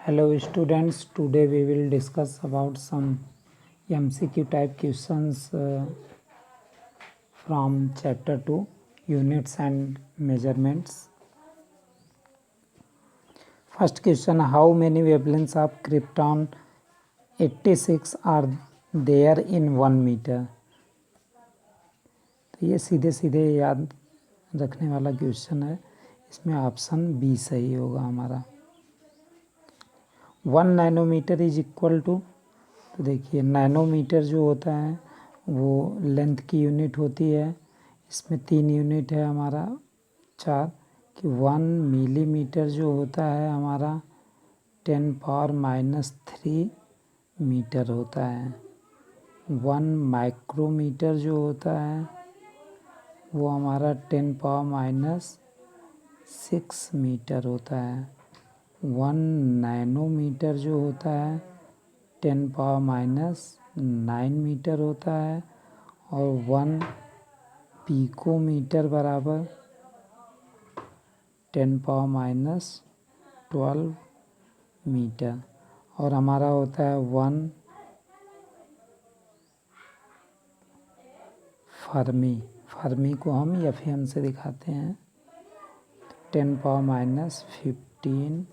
Hello students, today we will discuss about some MCQ type questions from chapter 2 units and measurements. First question, how many wavelengths of krypton 86 are there in 1 meter? तो ये सीधे सीधे याद रखने वाला question है, इसमें option B सही होगा हमारा। 1 नैनोमीटर इज इक्वल टू, तो देखिए नैनोमीटर जो होता है वो लेंथ की यूनिट होती है, इसमें 3 यूनिट है हमारा 4 कि 1 मिलीमीटर जो होता है हमारा 10⁻³ मीटर होता है। 1 माइक्रोमीटर जो होता है वो हमारा 10⁻⁶ मीटर होता है। 1 नैनोमीटर जो होता है 10⁻⁹ मीटर होता है और 1 पिकोमीटर बराबर 10⁻12 मीटर और हमारा होता है 1 फर्मी को हम FM से दिखाते हैं 10⁻15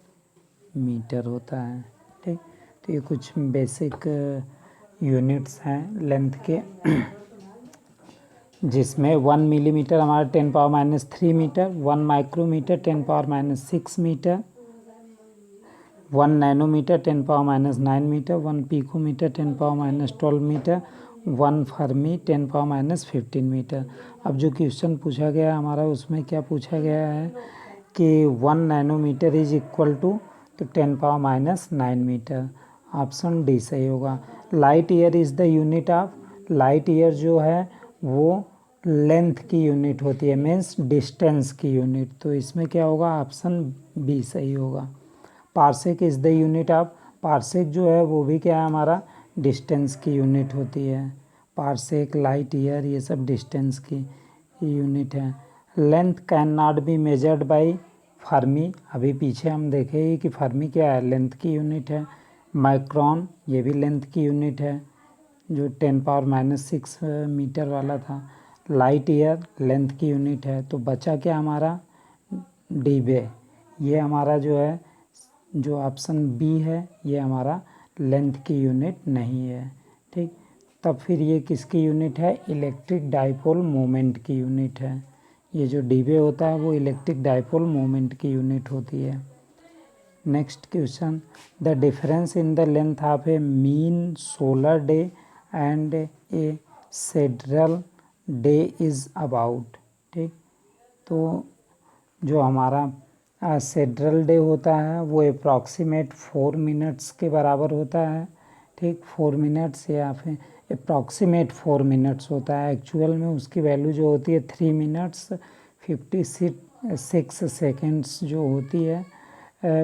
मीटर होता है। ठीक, तो ये कुछ बेसिक यूनिट्स हैं लेंथ के, जिसमें 1 मिलीमीटर हमारा 10⁻³ metre, 1 micrometre 10⁻⁶ metre, 1 nanometre 10⁻⁹ metre, 1 picometre 10⁻12 metre, 1 fermi 10⁻15 metre. अब जो क्वेश्चन पूछा गया हमारा उसमें क्या पूछा गया है कि 1 नैनोमीटर इज इक्वल टू तो 10⁻⁹ मीटर, ऑप्शन डी सही होगा। Light year is the unit of, light year जो है वो लेंथ की यूनिट होती है, मीन्स डिस्टेंस की यूनिट, तो इसमें क्या होगा, ऑप्शन बी सही होगा। Parsec is the unit of, parsec जो है वो भी क्या है हमारा डिस्टेंस की यूनिट होती है। पार्सेक, लाइट ईयर ये सब डिस्टेंस की यूनिट है। Length can not be measured by Fermi, अभी पीछे हम देखेंगे कि फर्मी क्या है, लेंथ की यूनिट है। माइक्रोन ये भी लेंथ की यूनिट है जो 10⁻⁶ मीटर वाला था। लाइट ईयर लेंथ की यूनिट है, तो बचा क्या हमारा डीबे, ये हमारा जो है जो ऑप्शन बी है ये हमारा लेंथ की यूनिट नहीं है। ठीक, तब फिर ये किसकी यूनिट है, इलेक्ट्रिक डाइपोल मोमेंट की यूनिट है। ये जो डीबे होता है वो इलेक्ट्रिक डाइपोल मोमेंट की यूनिट होती है। Next question, the difference in the length of a mean solar day and a sidereal day is about. ठीक, तो जो हमारा सेड्रल डे होता है वो अप्रॉक्सीमेट 4 मिनट्स के बराबर होता है। ठीक, 4 मिनट्स या फिर अप्रॉक्सीमेट 4 मिनट्स होता है, एक्चुअल में उसकी वैल्यू जो होती है 3 मिनट्स 56 सेकेंड्स जो होती है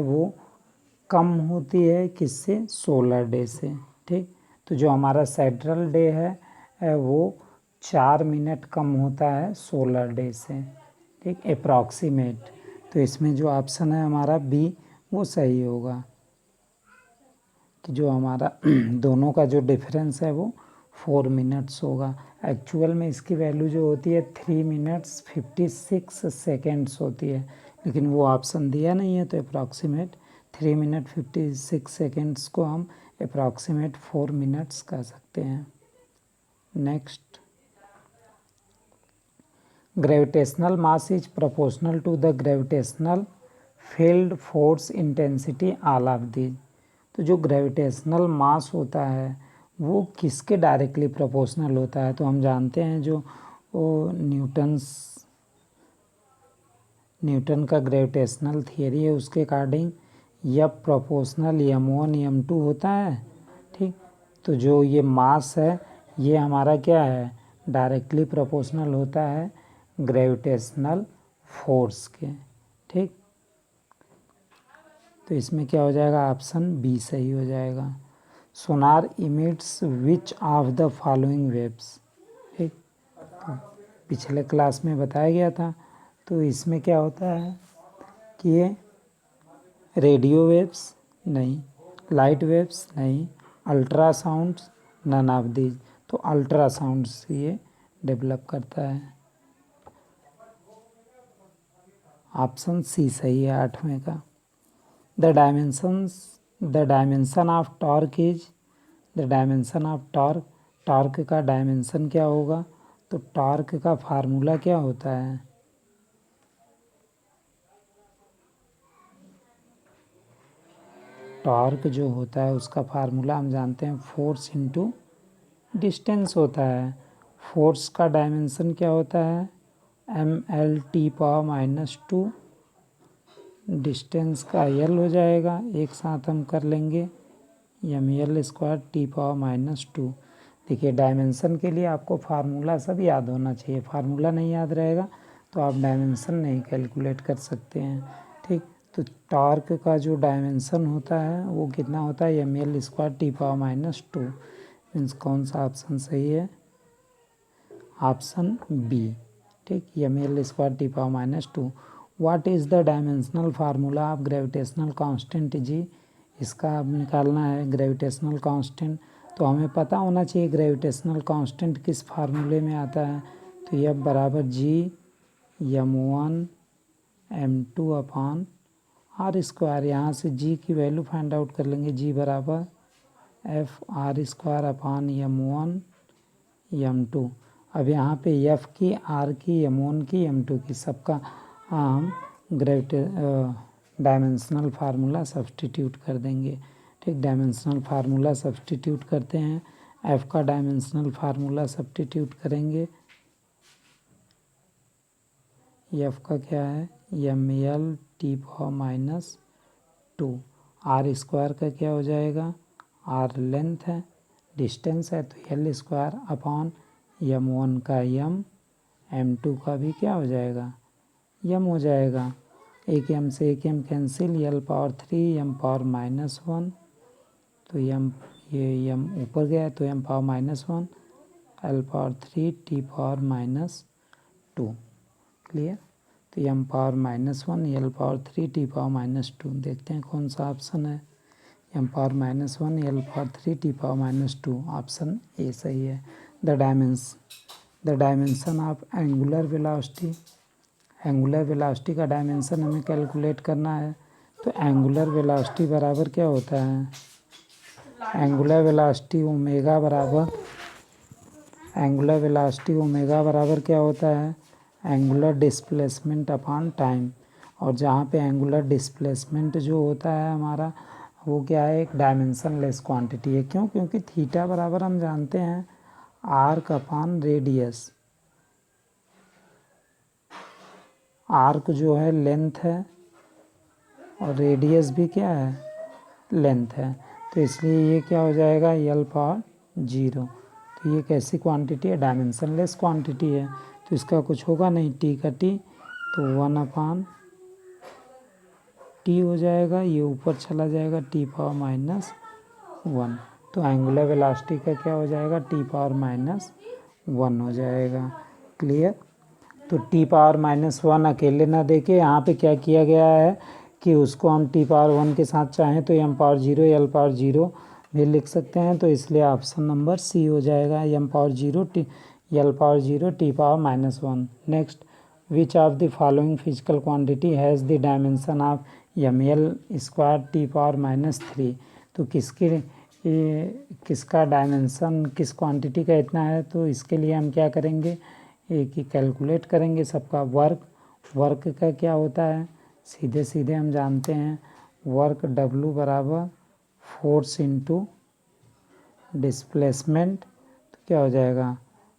वो कम होती है किससे, सोलर डे से। ठीक, तो जो हमारा सेड्रल डे है वो 4 मिनट कम होता है सोलर डे से। ठीक, अप्रॉक्सीमेट, तो इसमें जो ऑप्शन है हमारा बी वो सही होगा कि जो हमारा दोनों का जो डिफरेंस है वो 4 मिनट्स होगा। एक्चुअल में इसकी वैल्यू जो होती है 3 मिनट्स 56 सेकेंड्स होती है, लेकिन वो ऑप्शन दिया नहीं है, तो अप्रॉक्सीमेट 3 मिनट 56 सेकेंड्स को हम अप्रॉक्सीमेट 4 मिनट्स कह सकते हैं। Next, gravitational mass is proportional to the gravitational field force intensity all of these. तो जो ग्रेविटेशनल मास होता है वो किसके डायरेक्टली प्रोपोर्शनल होता है, तो हम जानते हैं जो न्यूटन का ग्रेविटेशनल थियरी है उसके अकॉर्डिंग यह प्रोपोर्शनल m1 m2 होता है। ठीक, तो जो ये मास है ये हमारा क्या है, डायरेक्टली प्रोपोर्शनल होता है ग्रेविटेशनल फोर्स के। ठीक, तो इसमें क्या हो जाएगा, ऑप्शन बी सही हो जाएगा। Sonar emits which of the following waves. ठीक, तो पिछले क्लास में बताया गया था, तो इसमें क्या होता है कि ये रेडियो वेव्स, नहीं, लाइट वेव्स नहीं, अल्ट्रासाउंड्स नन ऑफ दीज। तो अल्ट्रासाउंड से ये डेवलप करता है। ऑप्शन सी सही है 8वें का। The dimension of torque is, the dimension of torque, torque का डायमेंशन क्या होगा? तो टॉर्क का फार्मूला क्या होता है? टॉर्क जो होता है उसका फार्मूला हम जानते हैं, फोर्स इनटू डिस्टेंस होता है। फोर्स का डायमेंशन क्या होता है? mL/-2। डिस्टेंस का L हो जाएगा, एक साथ हम कर लेंगे mL²T⁻²। देखिए डायमेंशन के लिए आपको फार्मूला सब याद होना चाहिए, फार्मूला नहीं याद रहेगा तो आप डायमेंशन नहीं कैलकुलेट कर सकते हैं। ठीक, तो टॉर्क का जो डायमेंशन होता है वो कितना होता है? mL²T⁻²। मीन्स कौन सा ऑप्शन सही है? Option B. ठीक, mL²T⁻²। What is the dimensional formula of gravitational constant G? इसका अब निकालना है ग्रेविटेशनल कांस्टेंट। तो हमें पता होना चाहिए ग्रेविटेशनल कांस्टेंट किस फार्मूले में आता है। तो F बराबर G m1m2/r²। यहाँ से G की वैल्यू फाइंड आउट कर लेंगे। G बराबर F r² अब यहाँ पे F की, R की, m1 की, m2 की, सबका हम डायमेंशनल फार्मूला सब्सटीट्यूट कर देंगे। ठीक, डायमेंशनल फार्मूला सब्सटीट्यूट करते हैं। F का डायमेंशनल फार्मूला सब्सटीट्यूट करेंगे। F का क्या है? mL/-2। r² का क्या हो जाएगा? r लेंथ है, डिस्टेंस है, तो L²/m1 का m, m2 का भी क्या हो जाएगा? m हो जाएगा। एक m से एक m कैंसिल, L⁻³ m⁻−1। तो m, ये m ऊपर गया तो m⁻−1 L⁻³ T⁻²। क्लियर? तो m⁻−1 L⁻³ T⁻²। देखते हैं कौन सा ऑप्शन है। m⁻−1 L⁻³ T⁻²। Option A सही है। The dimension of angular velocity, angular velocity का डायमेंशन हमें कैलकुलेट करना है। तो एंगुलर वेलोसिटी बराबर क्या होता है? एंगुलर वेलोसिटी ओमेगा बराबर क्या होता है? Angular displacement upon time. और जहाँ पे एंगुलर डिस्प्लेसमेंट जो होता है हमारा, वो क्या है? एक डायमेंशनलेस क्वांटिटी है। क्यों? क्योंकि थीटा बराबर हम जानते हैं आर्क अपॉन रेडियस। आर्क जो है लेंथ है और रेडियस भी क्या है? लेंथ है। तो इसलिए ये क्या हो जाएगा? L/0। तो ये कैसी क्वांटिटी है? डायमेंशनलेस क्वांटिटी है। तो इसका कुछ होगा नहीं, टी का टी, तो 1/t हो जाएगा। ये ऊपर चला जाएगा T⁻−1। तो एंगुलर वेलोसिटी का क्या हो जाएगा? T⁻−1 हो जाएगा। क्लियर? तो T⁻−1 अकेले ना देके यहाँ पे क्या किया गया है कि उसको हम T⁻1 के साथ चाहें तो m⁻0 L⁻0 भी लिख सकते हैं। तो इसलिए ऑप्शन नंबर सी हो जाएगा, m⁻0 L⁻0 T⁻−1। Next, which of the following physical quantity has the dimension of mL² T⁻−3। तो किसका डायमेंशन किस क्वांटिटी का इतना है? तो इसके लिए हम क्या करेंगे? एक ही कैलकुलेट करेंगे सबका। वर्क का क्या होता है? सीधे सीधे हम जानते हैं वर्क W बराबर फोर्स इनटू डिस्प्लेसमेंट। तो क्या हो जाएगा?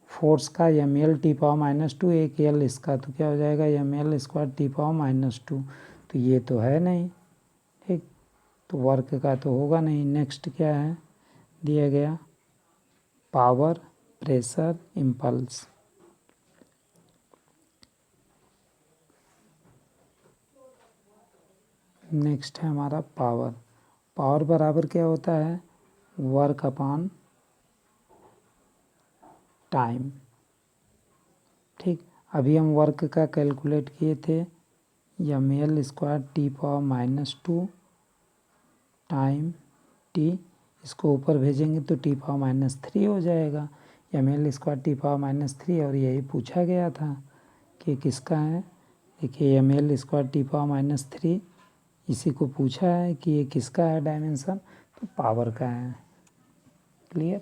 फोर्स का mL/T⁻−2, एक L इसका, तो क्या हो जाएगा? mL² T⁻−2। तो ये तो है नहीं। ठीक, तो वर्क का तो होगा नहीं। नेक्स्ट क्या है दिया गया? Power, pressure, impulse. नेक्स्ट है हमारा पावर। पावर बराबर क्या होता है? Work upon time. ठीक, अभी हम वर्क का कैलकुलेट किए थे mL² T⁻−2 टाइम टी, इसको ऊपर भेजेंगे तो टी पावर माइनस 3 हो जाएगा, ml² टी पावर माइनस 3। और यही पूछा गया था कि किसका है। देखिए ml² टी पावर माइनस 3 इसी को पूछा है कि ये किसका है डायमेंशन, तो पावर का है। क्लियर।